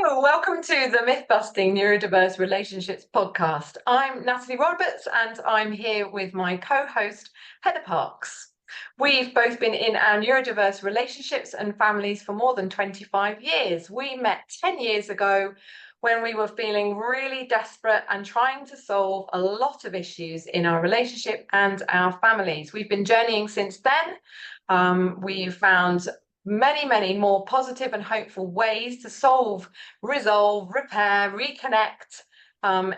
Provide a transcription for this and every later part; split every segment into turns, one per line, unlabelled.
Hello, welcome to the Myth-Busting Neurodiverse Relationships podcast. I'm Natalie Roberts and I'm here with my co-host, Heather Parks. We've both been in our neurodiverse relationships and families for more than 25 years. We met 10 years ago when we were feeling really desperate and trying to solve a lot of issues in our relationship and our families. We've been journeying since then. We've found many more positive and hopeful ways to solve, resolve, repair, reconnect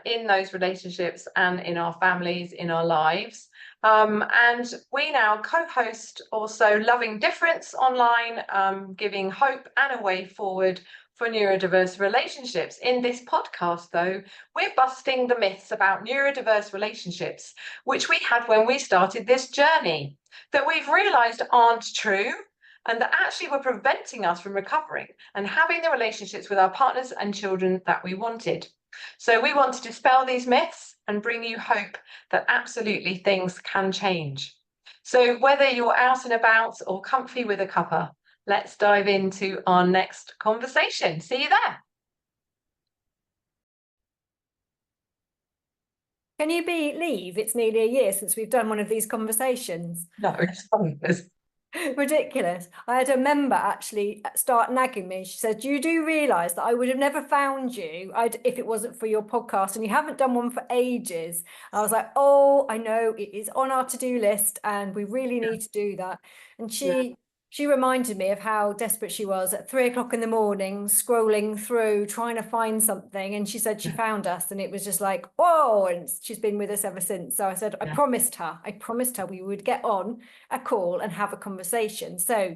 in those relationships and in our families, in our lives. And we now co-host also Loving Difference online, giving hope and a way forward for neurodiverse relationships. In this podcast, though, we're busting the myths about neurodiverse relationships, which we had when we started this journey, that we've realised aren't true, and that actually were preventing us from recovering and having the relationships with our partners and children that we wanted. So we want to dispel these myths and bring you hope that absolutely things can change. So whether you're out and about or comfy with a cuppa, let's dive into our next conversation. See you there.
Can you believe it's nearly a year since we've done one of these conversations?
No, it's fun.
Ridiculous. I had a member actually start nagging me. She said, you do realise that I would have never found you if it wasn't for your podcast, and you haven't done one for ages. I was like, oh, I know, it is on our to-do list and we really need to do that. And she reminded me of how desperate she was at 3 o'clock in the morning, scrolling through, trying to find something. And she said she found us, and it was just like, whoa, and she's been with us ever since. So I said, I promised her we would get on a call and have a conversation. So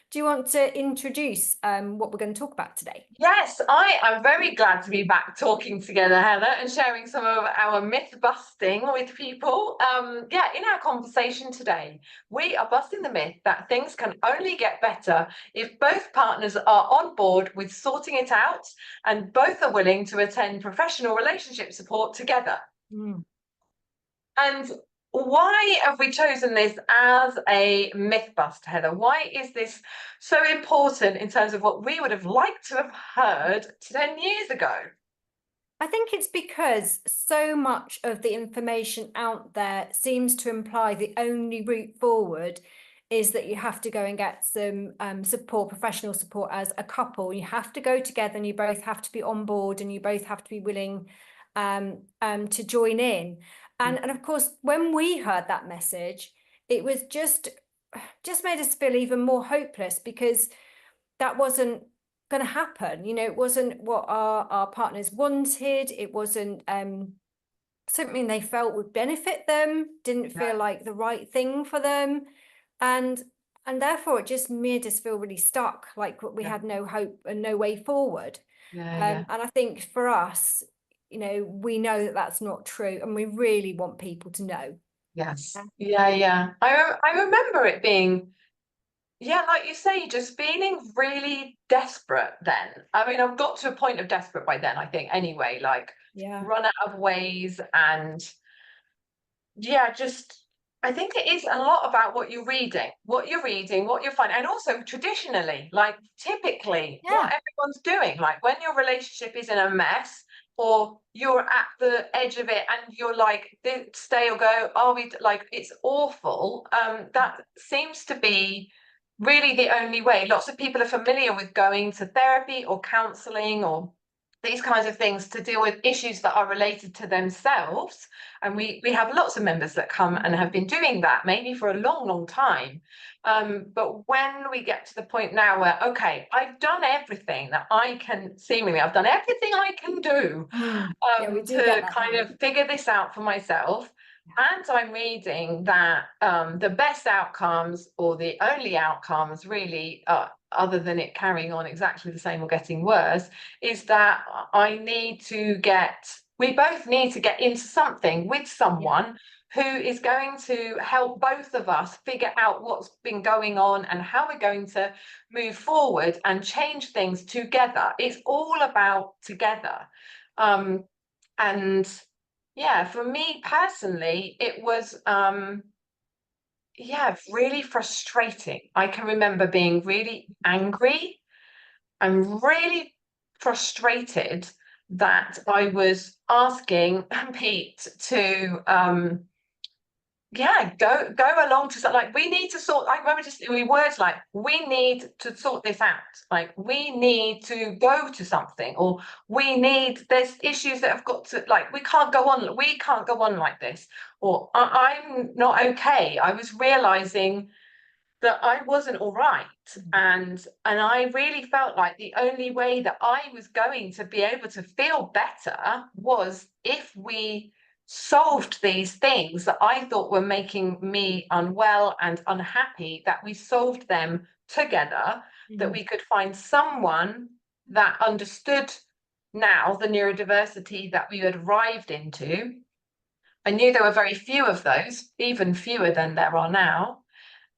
do you want to introduce what we're going to talk about today?
Yes, I am very glad to be back talking together, Heather, and sharing some of our myth busting with people. In our conversation today, we are busting the myth that things can only get better if both partners are on board with sorting it out and both are willing to attend professional relationship support together. And why have we chosen this as a myth bust, Heather? Why is this so important in terms of what we would have liked to have heard 10 years ago?
I think it's because so much of the information out there seems to imply the only route forward is that you have to go and get some support, professional support as a couple. You have to go together and you both have to be on board and you both have to be willing to join in. And of course, when we heard that message, it was just made us feel even more hopeless, because that wasn't going to happen. You know, it wasn't what our partners wanted. It wasn't something they felt would benefit them, didn't feel like the right thing for them. And therefore it just made us feel really stuck, like we had no hope and no way forward. And I think for us, you know, we know that that's not true, and we really want people to know.
Yes. Yeah. I remember it being, like you say, just feeling really desperate then. I mean, I've got to a point of desperate by then, I think, anyway, like run out of ways. And just I think it is a lot about what you're reading, what you're finding, and also traditionally, like typically what everyone's doing. Like when your relationship is in a mess or you're at the edge of it and you're like, stay or go, are we, like, it's awful. That seems to be really the only way. Lots of people are familiar with going to therapy or counselling or these kinds of things to deal with issues that are related to themselves. And we have lots of members that come and have been doing that maybe for a long time. But when we get to the point now where, okay, I've done everything that I can, seemingly, I've done everything I can do to kind of figure this out for myself. And I'm reading that the best outcomes, or the only outcomes really, other than it carrying on exactly the same or getting worse, is that we both need to get into something with someone who is going to help both of us figure out what's been going on and how we're going to move forward and change things together. It's all about together. And for me personally, it was really frustrating. I can remember being really angry and really frustrated that I was asking Pete to go along to like we need to sort. I remember just words like we need to sort this out, like we need to go to something, or there's issues that have got to, like we can't go on like this, or I'm not okay. I was realizing that I wasn't all right. And I really felt like the only way that I was going to be able to feel better was if we solved these things that I thought were making me unwell and unhappy, that we solved them together, that we could find someone that understood now the neurodiversity that we had arrived into. I knew there were very few of those, even fewer than there are now.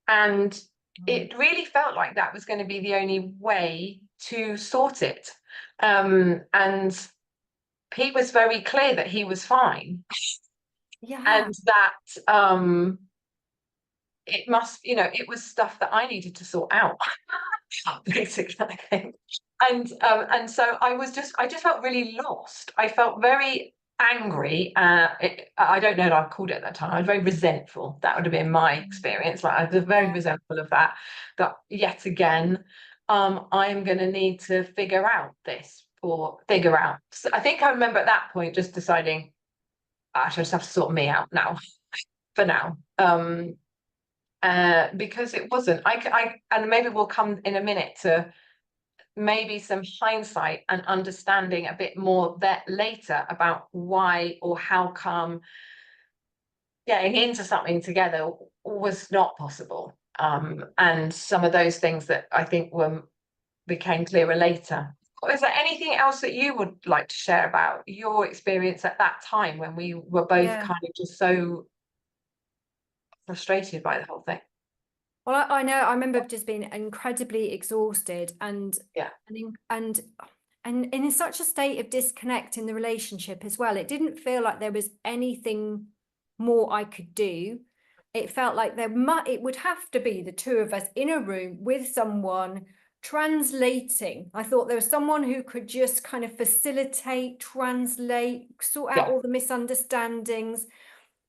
And it really felt like that was going to be the only way to sort it. And Pete was very clear that he was fine.
Yeah.
And that it must, it was stuff that I needed to sort out, basically, I think. And so I just felt really lost. I felt very angry. I don't know what I called it at that time. I was very resentful. That would have been my experience. Like I was very resentful of that yet again, I'm going to need to figure out this or figure out. So I think I remember at that point just deciding I should just have to sort me out now for now. Because it wasn't, and maybe we'll come in a minute to maybe some hindsight and understanding a bit more that later about why or how come getting into something together was not possible. And some of those things that I think became clearer later. Is there anything else that you would like to share about your experience at that time when we were both kind of just so frustrated by the whole thing?
Well, I know. I remember just being incredibly exhausted and in such a state of disconnect in the relationship as well. It didn't feel like there was anything more I could do. It felt like it would have to be the two of us in a room with someone translating. I thought there was someone who could just kind of facilitate, translate, sort out all the misunderstandings.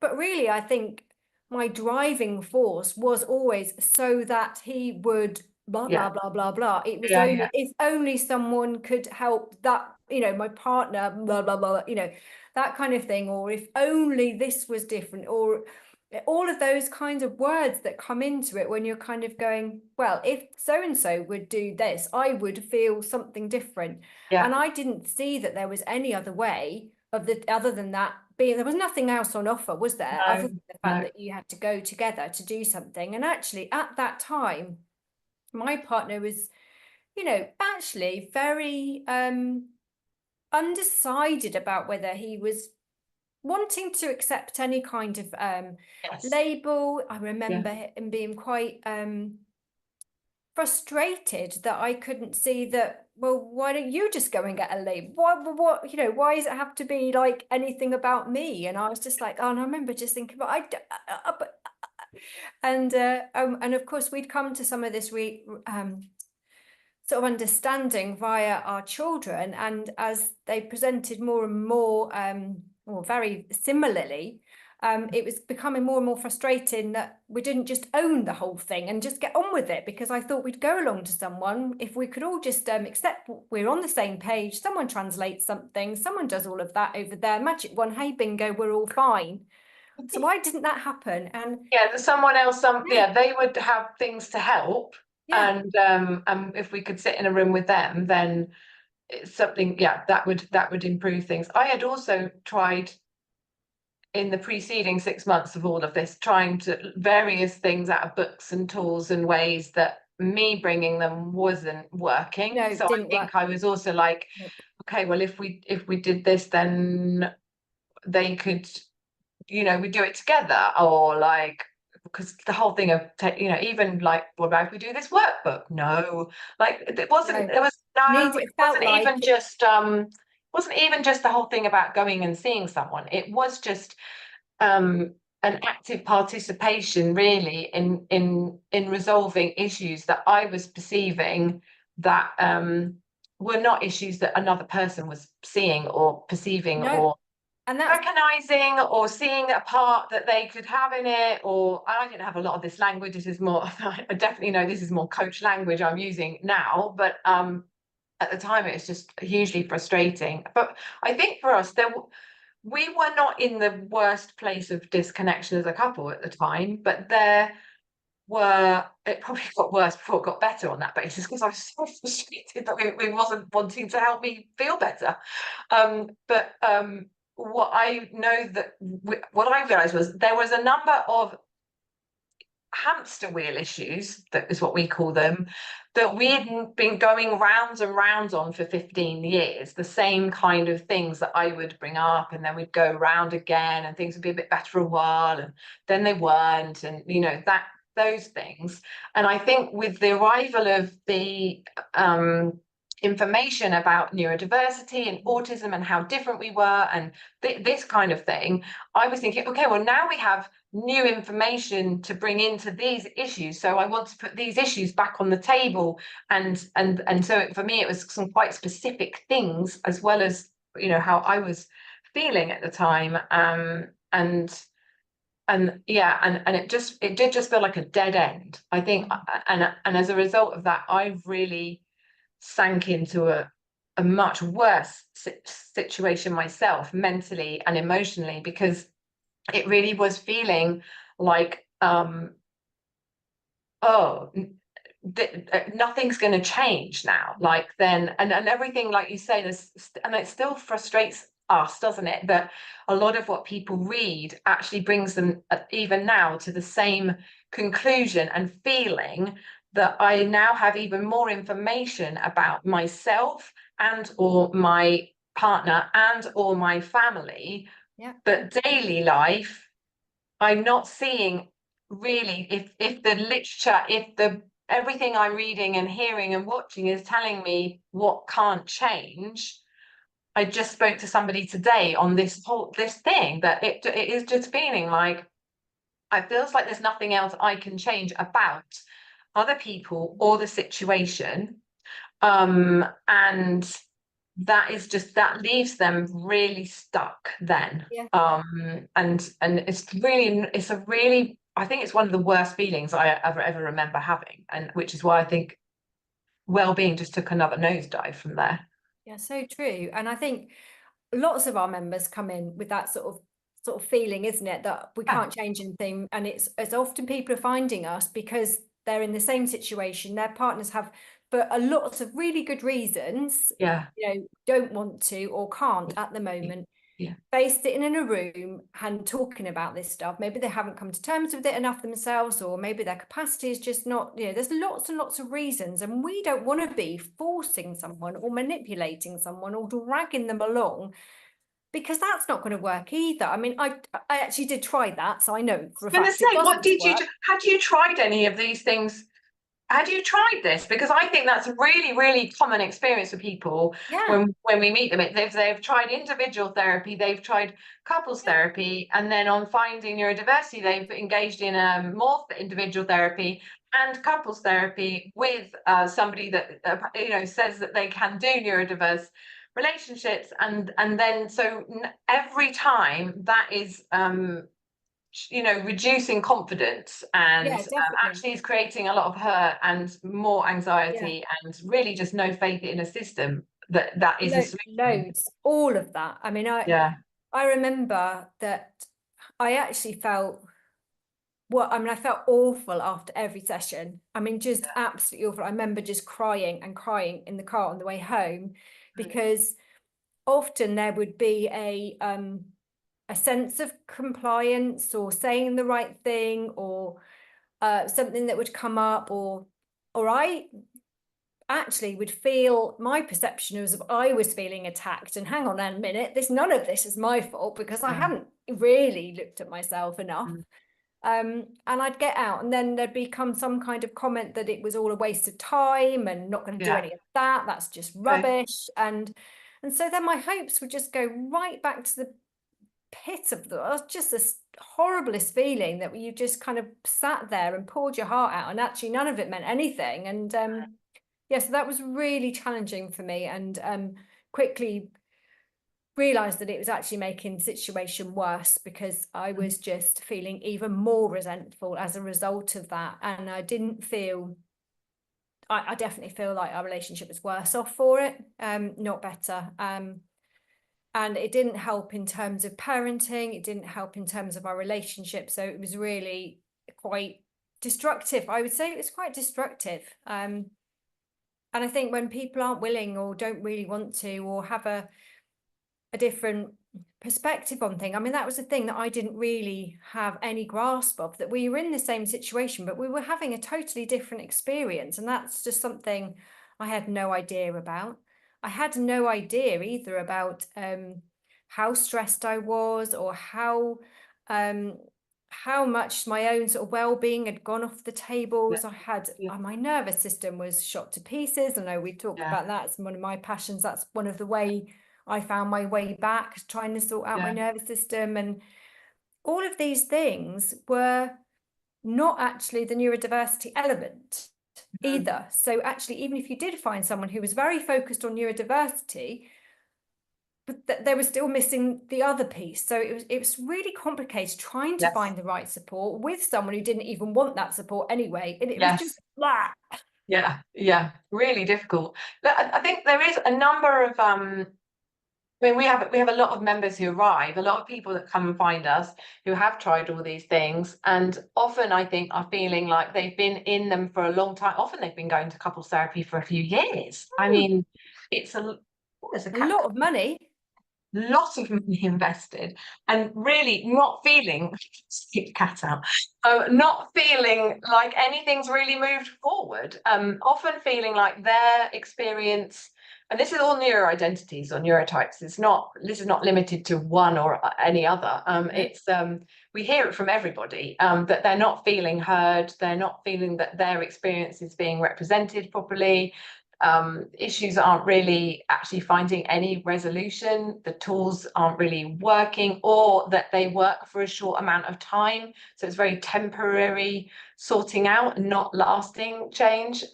But really, I think my driving force was always so that he would blah, blah, blah, blah, blah. It was only if only someone could help that, my partner, blah, blah, blah, that kind of thing. Or if only this was different, or all of those kinds of words that come into it when you're kind of going, well, if so-and-so would do this, I would feel something different. And I didn't see that there was any other way other than that there was nothing else on offer, was there? Other than the fact that you had to go together to do something. And actually at that time, my partner was, actually very undecided about whether he was wanting to accept any kind of label. I remember him being quite frustrated that I couldn't see that. Well, why don't you just go and get a label? What why does it have to be like anything about me? And I was just like, oh, and I remember just thinking, and of course we'd come to some of this sort of understanding via our children, and as they presented more and more, or very similarly, it was becoming more and more frustrating that we didn't just own the whole thing and just get on with it, because I thought we'd go along to someone if we could all just accept we're on the same page, someone translates something, someone does all of that over there, magic one, hey bingo, we're all fine. So why didn't that happen? And
there's someone else, they would have things to help. And if we could sit in a room with them, then it's something that would improve things. I had also tried in the preceding 6 months of all of this, trying to various things out of books and tools and ways that me bringing them wasn't working. So I think I was also like, okay, well, if we did this, then they could, we do it together, or like, because the whole thing of even like, what about if we do this workbook? No, like it wasn't. There was it wasn't even just the whole thing about going and seeing someone. It was just an active participation, really, in resolving issues that I was perceiving that were not issues that another person was seeing or perceiving
No,
or
and that's
recognizing or seeing a part that they could have in it. Or I didn't have a lot of this language. This is more, I definitely know this is more coach language I'm using now, but at the time it was just hugely frustrating. But I think for us, we were not in the worst place of disconnection as a couple at the time, but it probably got worse before it got better on that basis, because I was so frustrated that we wasn't wanting to help me feel better. But what I know that what I realized was there was a number of hamster wheel issues, that is what we call them, that we had been going rounds and rounds on for 15 years, the same kind of things that I would bring up, and then we'd go round again and things would be a bit better for a while and then they weren't, and those things. And I think with the arrival of the information about neurodiversity and autism and how different we were and this kind of thing, I was thinking, okay, well, now we have new information to bring into these issues, so I want to put these issues back on the table. And so for me it was some quite specific things, as well as how I was feeling at the time. And yeah, and it did just feel like a dead end, I think. And as a result of that, I've really sank into a much worse situation myself, mentally and emotionally, because it really was feeling like nothing's going to change now, like then, and everything, like you say, and it still frustrates us, doesn't it, that a lot of what people read actually brings them even now to the same conclusion and feeling, that I now have even more information about myself and or my partner and or my family.
yeah.
But daily life, I'm not seeing really, if the literature, if the everything I'm reading and hearing and watching is telling me what can't change. I just spoke to somebody today on this thing, that it is just feeling like it feels like there's nothing else I can change about other people or the situation. And that leaves them really stuck then.
Yeah.
And it's a really, I think it's one of the worst feelings I ever remember having, and which is why I think well-being just took another nosedive from there.
Yeah, so true. And I think lots of our members come in with that sort of feeling, isn't it, that we
Yeah,
can't change anything. And it's often people are finding us because they're in the same situation. Their partners have, for a lot of really good reasons,
yeah,
don't want to or can't at the moment,
yeah.
face sitting in a room and talking about this stuff. Maybe they haven't come to terms with it enough themselves, or maybe their capacity is just not, there's lots and lots of reasons. And we don't want to be forcing someone or manipulating someone or dragging them along, because that's not going to work either. I mean, I actually did try that, so I know for a
I'm going to
fact it
say,
doesn't work.
had you tried any of these things? Had you tried this? Because I think that's a really, really common experience for people
Yeah,
when we meet them. They've tried individual therapy, they've tried couples
yeah,
therapy, and then on finding neurodiversity, they've engaged in more individual therapy and couples therapy with somebody that says that they can do neurodiverse relationships, and then so every time that is reducing confidence, and
yeah, definitely.
actually is creating a lot of hurt and more
Yeah,
anxiety and really just no faith in a system that is a solution.
loads, all of that. I mean,
Yeah,
I remember that I actually felt, well, I mean, I felt awful after every session. I mean, just absolutely awful. I remember just crying and crying in the car on the way home, because often there would be a sense of compliance or saying the right thing, or something that would come up, or I actually would feel, my perception was, I was feeling attacked, and hang on a minute, none of this is my fault, because I
yeah,
hadn't really looked at myself enough.
mm,
And I'd get out, and then there'd become some kind of comment that it was all a waste of time and not going to do
yeah.
any of that. That's just
Okay.
rubbish. And so then my hopes would just go right back to the pit of just this horriblest feeling that you just kind of sat there and poured your heart out, and actually none of it meant anything. And so that was really challenging for me, and quickly realized that it was actually making the situation worse, because I was just feeling even more resentful as a result of that. And I didn't feel, I definitely feel like our relationship was worse off for it, not better. And it didn't help in terms of parenting, it didn't help in terms of our relationship. So it was really quite destructive. I would say it was quite destructive. And I think when people aren't willing or don't really want to, or have a different perspective on things. I mean, that was the thing that I didn't really have any grasp of, that we were in the same situation, but we were having a totally different experience. And that's just something I had no idea about. I had no idea either about how stressed I was, or how much my own sort of well-being had gone off the tables. I had my nervous system was shot to pieces. I know we talk about that. It's one of my passions. That's one of the way I found my way back, trying to sort out my nervous system. And all of these things were not actually the neurodiversity element either. So actually, even if you did find someone who was very focused on neurodiversity, but they were still missing the other piece. So it was really complicated trying to find the right support with someone who didn't even want that support anyway. And it was just blah.
Yeah, really difficult. But I think there is a number of I mean, we have a lot of members who arrive, a lot of people that come and find us who have tried all these things, and often I think are feeling like they've been in them for a long time. Often they've been going to couples therapy for a few years. I mean, it's a
lot of money.
Lot of money invested, and really not feeling cat out, not feeling like anything's really moved forward. Often feeling like their experience, and this is all neuroidentities or neurotypes. This is not limited to one or any other. It's we hear it from everybody, that they're not feeling heard. They're not feeling that their experience is being represented properly. Issues aren't really actually finding any resolution, the tools aren't really working, or that they work for a short amount of time. So it's very temporary sorting out and not lasting change.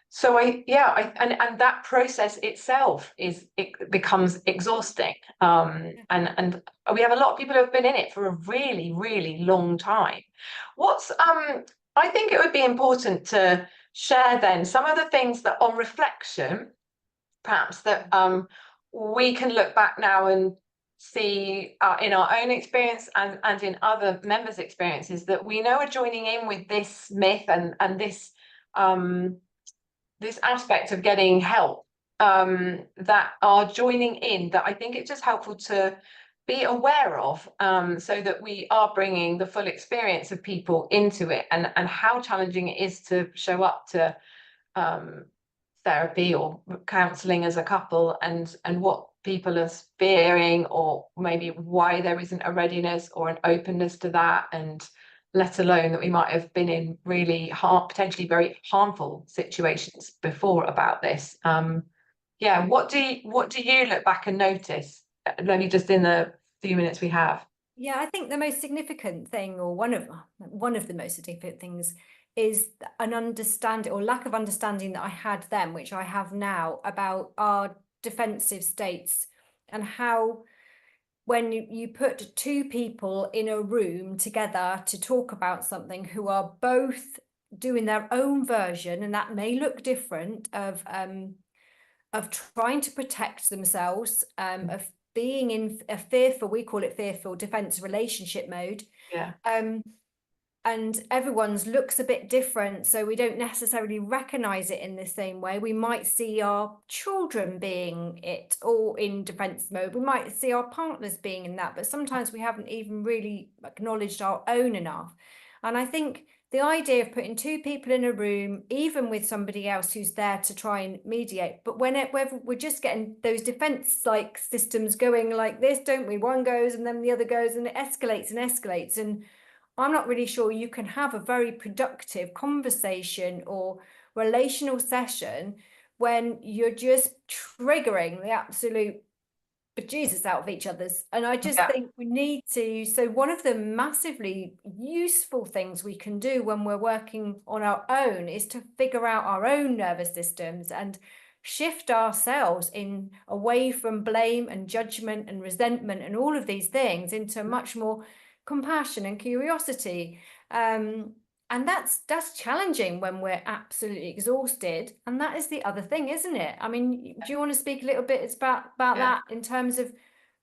So and that process itself it becomes exhausting. And we have a lot of people who have been in it for a really, really long time. I think it would be important to share then some of the things that on reflection, perhaps that we can look back now and see in our own experience and in other members' experiences that we know are joining in with this myth and this this aspect of getting help, that are joining in, that I think it's just helpful to be aware of, so that we are bringing the full experience of people into it, and how challenging it is to show up to therapy or counselling as a couple, and what people are fearing, or maybe why there isn't a readiness or an openness to that, and let alone that we might have been in really potentially very harmful situations before about this. What do you look back and notice, maybe just in the few minutes we have?
Yeah, I think the most significant thing, or one of the most significant things, is an understanding or lack of understanding that I had then, which I have now, about our defensive states, and how when you put two people in a room together to talk about something who are both doing their own version, and that may look different, of trying to protect themselves, of being in a fearful, we call it fearful defense relationship mode. And everyone's looks a bit different, so we don't necessarily recognize it in the same way. We might see our children being it, or in defense mode. We might see our partners being in that, but sometimes we haven't even really acknowledged our own enough. And I think the idea of putting two people in a room, even with somebody else who's there to try and mediate, but whenever we're just getting those defense like systems going like this, don't we? One goes and then the other goes, and it escalates and escalates. And I'm not really sure you can have a very productive conversation or relational session when you're just triggering the absolute bejesus out of each other's. And I just
Yeah.
think we need to, so one of the massively useful things we can do when we're working on our own is to figure out our own nervous systems and shift ourselves in away from blame and judgment and resentment and all of these things into much more compassion and curiosity. And that's challenging when we're absolutely exhausted. And that is the other thing, isn't it? I mean, do you want to speak a little bit about
Yeah.
that in terms of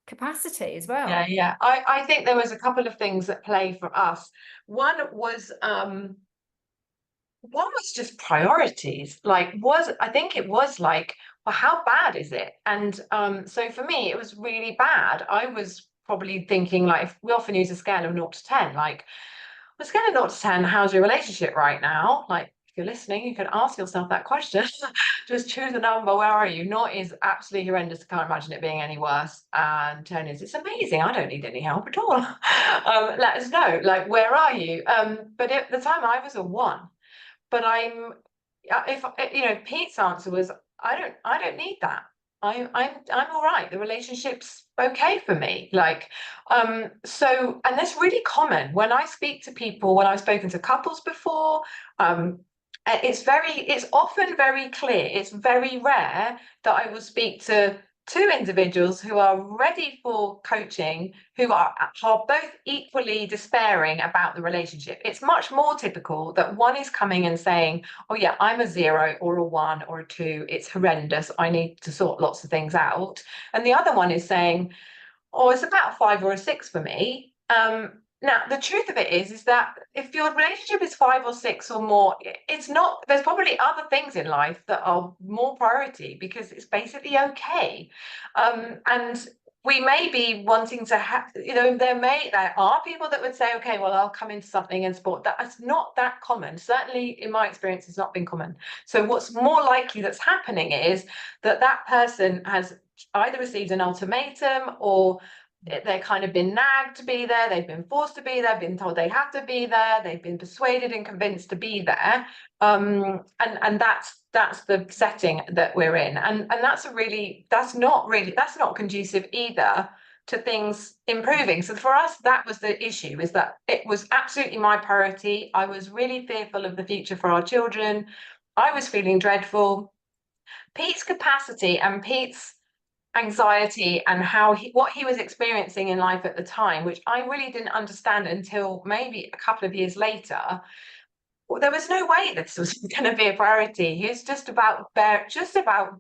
capacity as well?
Yeah. I think there was a couple of things that play for us. One was just priorities. I think it was like, well, how bad is it? And so for me, it was really bad. I was probably thinking, like, if we often use a scale of 0 to 10, like, on a scale of 0 to 10, how's your relationship right now? Like, if you're listening, you can ask yourself that question. Just choose a number. Where are you? 0 is absolutely horrendous. I can't imagine it being any worse. And 10 is, it's amazing. I don't need any help at all. Let us know. Like, where are you? But at the time, I was a 1. But if Pete's answer was, I don't need that. I'm all right. The relationship's okay for me. And that's really common when I speak to people, when I've spoken to couples before. It's often very clear. It's very rare that I will speak to two individuals who are ready for coaching, who are both equally despairing about the relationship. It's much more typical that one is coming and saying, oh yeah, I'm a 0 or a 1 or a 2. It's horrendous. I need to sort lots of things out. And the other one is saying, oh, it's about a 5 or a 6 for me. Now, the truth of it is that if your relationship is 5 or 6 or more, it's not, there's probably other things in life that are more priority because it's basically okay. And we may be wanting to have, there are people that would say, okay, well, I'll come into something and support. That's not that common. Certainly, in my experience, it's not been common. So what's more likely that's happening is that person has either received an ultimatum or they're kind of been nagged to be there, they've been forced to be there, been told they have to be there, they've been persuaded and convinced to be there. And that's the setting that we're in. And that's not conducive either to things improving. So for us, that was the issue, is that it was absolutely my priority. I was really fearful of the future for our children. I was feeling dreadful. Pete's capacity and Pete's anxiety and what he was experiencing in life at the time, which I really didn't understand until maybe a couple of years later. Well, there was no way this was going to be a priority. He was just about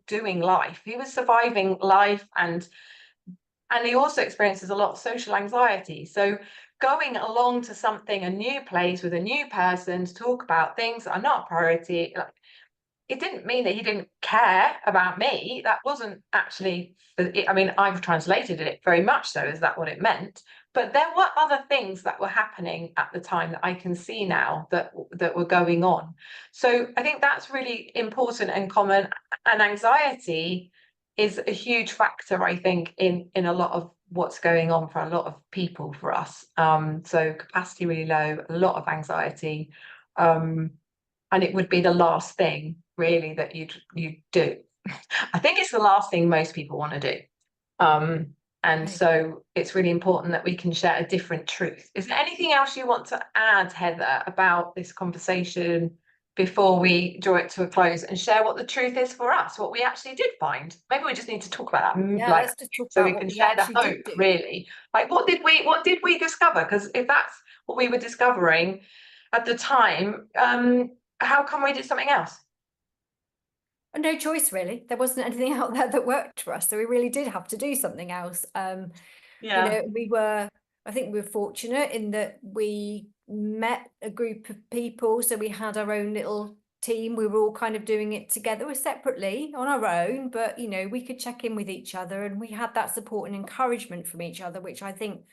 doing life. He was surviving life, and he also experiences a lot of social anxiety. So going along to a new place with a new person to talk about things that are not a priority, it didn't mean that he didn't care about me. That wasn't actually, I mean, I've translated it very much so. Is that what it meant? But there were other things that were happening at the time that I can see now that were going on. So I think that's really important and common. And anxiety is a huge factor, I think, in a lot of what's going on for a lot of people for us. So capacity really low, a lot of anxiety. And it would be the last thing really that you'd do. I think it's the last thing most people want to do. And so it's really important that we can share a different truth. Is there anything else you want to add, Heather, about this conversation before we draw it to a close and share what the truth is for us, what we actually did find? Maybe we just need to talk about that,
Yeah, let's just talk
so
about
we
what
can
we
share the
actually
hope,
did do.
really. Like, what did we discover? Because if that's what we were discovering at the time, how come we did something else?
No choice, really. There wasn't anything out there that worked for us, so we really did have to do something else.
Yeah.
I think we were fortunate in that we met a group of people, so we had our own little team. We were all kind of doing it together or separately on our own, but we could check in with each other, and we had that support and encouragement from each other, which I think,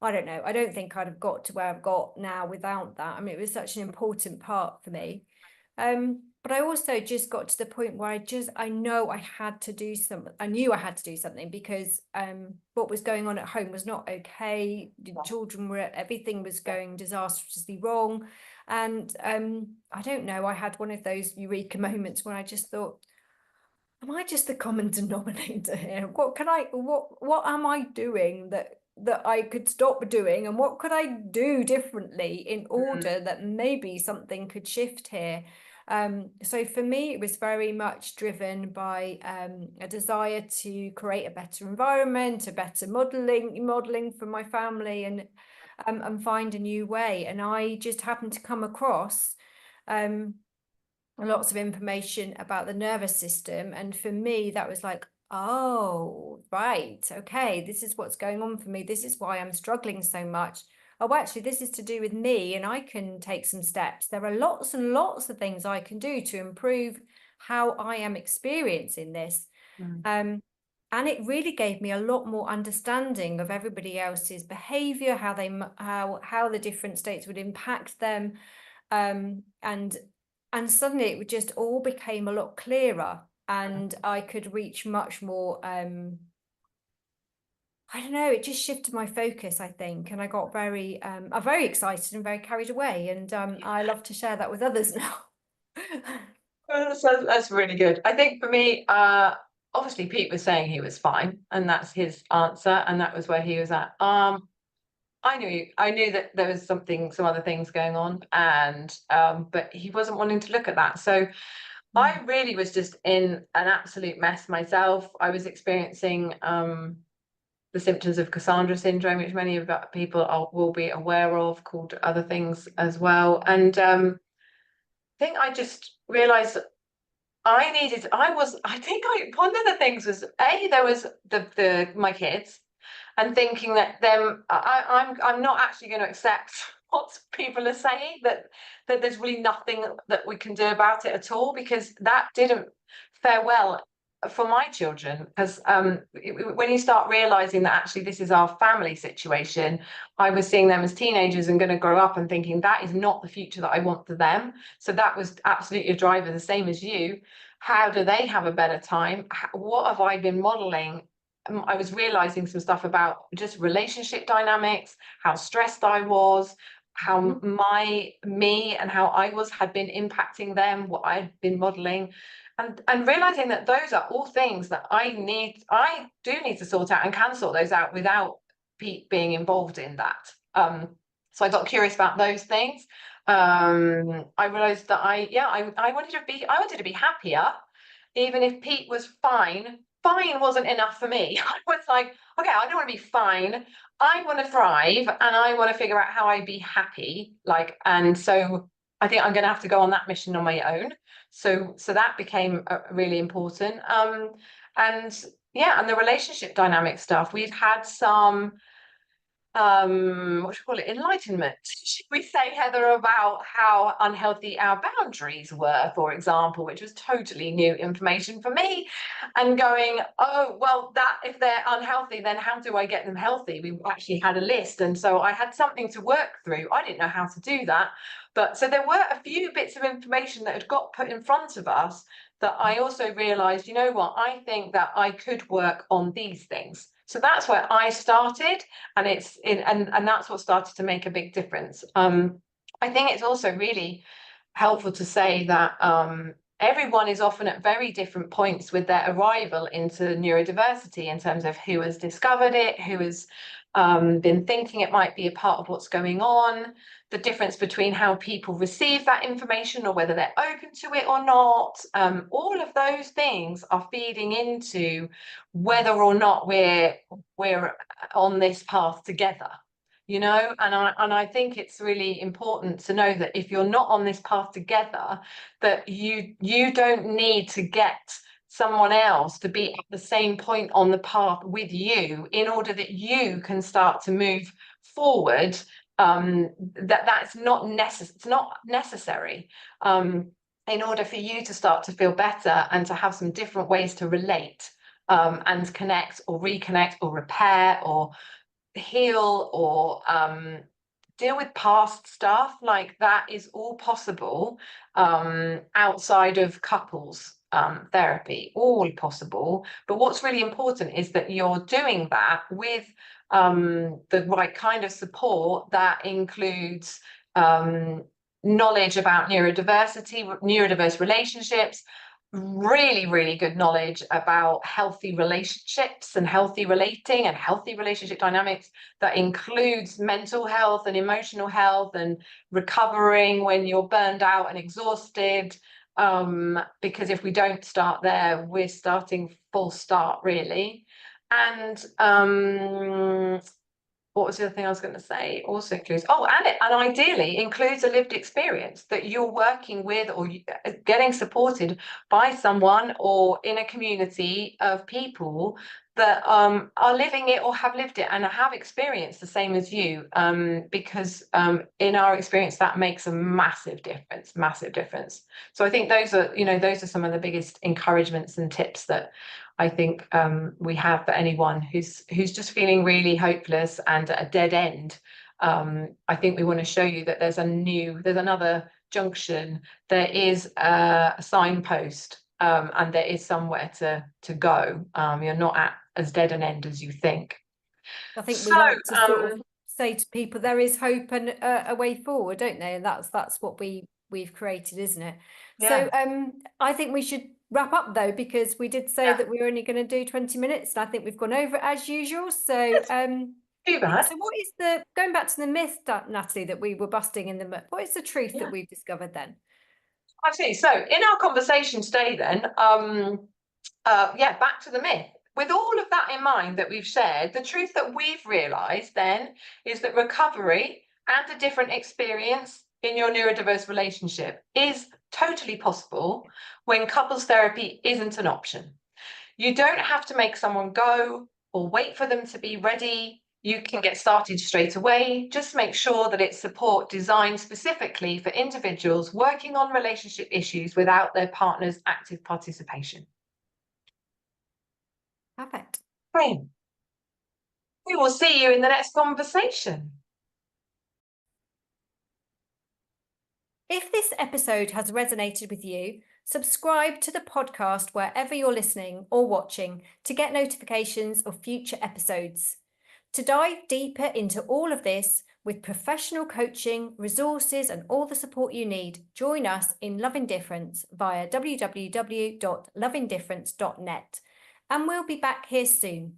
I don't know, I don't think I'd have got to where I've got now without that. I mean, it was such an important part for me. But I also just got to the point where I know I had to do something. I knew I had to do something because what was going on at home was not okay. The children everything was going disastrously wrong. And I don't know, I had one of those eureka moments where I just thought, am I just the common denominator here? What am I doing that I could stop doing, and what could I do differently in order that maybe something could shift here? So for me, it was very much driven by a desire to create a better environment, a better modeling for my family, and find a new way. And I just happened to come across lots of information about the nervous system, and for me that was like, oh right, okay, this is what's going on for me, this is why I'm struggling so much. Oh, actually this is to do with me, and I can take some steps. There are lots and lots of things I can do to improve how I am experiencing this. And it really gave me a lot more understanding of everybody else's behavior, how the different states would impact them, and suddenly it would just all became a lot clearer, and I could reach much more, I don't know, it just shifted my focus, I think, and I got very excited and very carried away, and I love to share that with others now.
That's really good. I think for me, obviously Pete was saying he was fine, and that's his answer, and that was where he was at. I knew that there was some other things going on, and but he wasn't wanting to look at that. So I really was just in an absolute mess myself. I was experiencing the symptoms of Cassandra syndrome, which many of people will be aware of, called other things as well. And I think I just realized one of the things was, there was my kids, and thinking that I'm not actually going to accept what people are saying, that there's really nothing that we can do about it at all, because that didn't fare well for my children. Because when you start realizing that actually this is our family situation, I was seeing them as teenagers and going to grow up and thinking that is not the future that I want for them. So that was absolutely a driver, the same as you. How do they have a better time? What have I been modeling? I was realizing some stuff about just relationship dynamics, how stressed I was, how me and how I had been impacting them, what I'd been modeling, and realizing that those are all things that I do need to sort out, and can sort those out without Pete being involved in that. So I got curious about those things. I realized that I wanted to be happier, even if Pete was fine. Fine wasn't enough for me. I was like, okay, I don't want to be fine. I want to thrive, and I want to figure out how I be happy. And so I think I'm going to have to go on that mission on my own. So that became really important. And yeah, and the relationship dynamic stuff. We've had some what should we call it, enlightenment, should we say, Heather, about how unhealthy our boundaries were, for example, which was totally new information for me. And going, oh well, that if they're unhealthy, then how do I get them healthy? We actually had a list, and so I had something to work through. I didn't know how to do that, but so there were a few bits of information that had got put in front of us, that I also realized, you know what, I think that I could work on these things. So that's where I started, and and that's what started to make a big difference. I think it's also really helpful to say that everyone is often at very different points with their arrival into neurodiversity, in terms of who has discovered it, who has been thinking it might be a part of what's going on, the difference between how people receive that information, or whether they're open to it or not. All of those things are feeding into whether or not we're on this path together, you know. And I think it's really important to know that if you're not on this path together, that you don't need to get someone else to be at the same point on the path with you in order that you can start to move forward. That's not necessary in order for you to start to feel better and to have some different ways to relate, and connect or reconnect or repair or heal or deal with past stuff. Like, that is all possible outside of couples therapy, all possible. But what's really important is that you're doing that with the right kind of support that includes knowledge about neurodiversity, neurodiverse relationships, really, really good knowledge about healthy relationships and healthy relating and healthy relationship dynamics that includes mental health and emotional health and recovering when you're burned out and exhausted. Because if we don't start there, we're starting full start, really. And what was the other thing I was going to say? Also includes, and ideally includes a lived experience that you're working with or getting supported by someone or in a community of people that are living it or have lived it and have experienced the same as you. Because in our experience, that makes a massive difference, massive difference. So I think those are some of the biggest encouragements and tips that I think we have for anyone who's just feeling really hopeless and at a dead end. I think we want to show you that there's another junction, there is a signpost, and there is somewhere to go. You're not at as dead an end as you think.
I think
So
we like to sort of say to people there is hope and a way forward, don't they? And that's what we've created, isn't it?
yeah,
So I think we should wrap up though, because we did say
yeah,
that we were only going to do 20 minutes, and I think we've gone over as usual. So
too bad.
so what is the, going back to the myth, that Natalie, that we were busting in the myth, what is the truth that we've discovered then?
Absolutely. So in our conversation today, then, back to the myth. With all of that in mind that we've shared, the truth that we've realised then is that recovery and a different experience in your neurodiverse relationship is totally possible when couples therapy isn't an option. You don't have to make someone go or wait for them to be ready. You can get started straight away. Just make sure that it's support designed specifically for individuals working on relationship issues without their partner's active participation.
Perfect.
Great. We will see you in the next conversation.
If this episode has resonated with you, subscribe to the podcast wherever you're listening or watching to get notifications of future episodes. To dive deeper into all of this with professional coaching, resources, and all the support you need, join us in Love Indifference via www.loveindifference.net. And we'll be back here soon.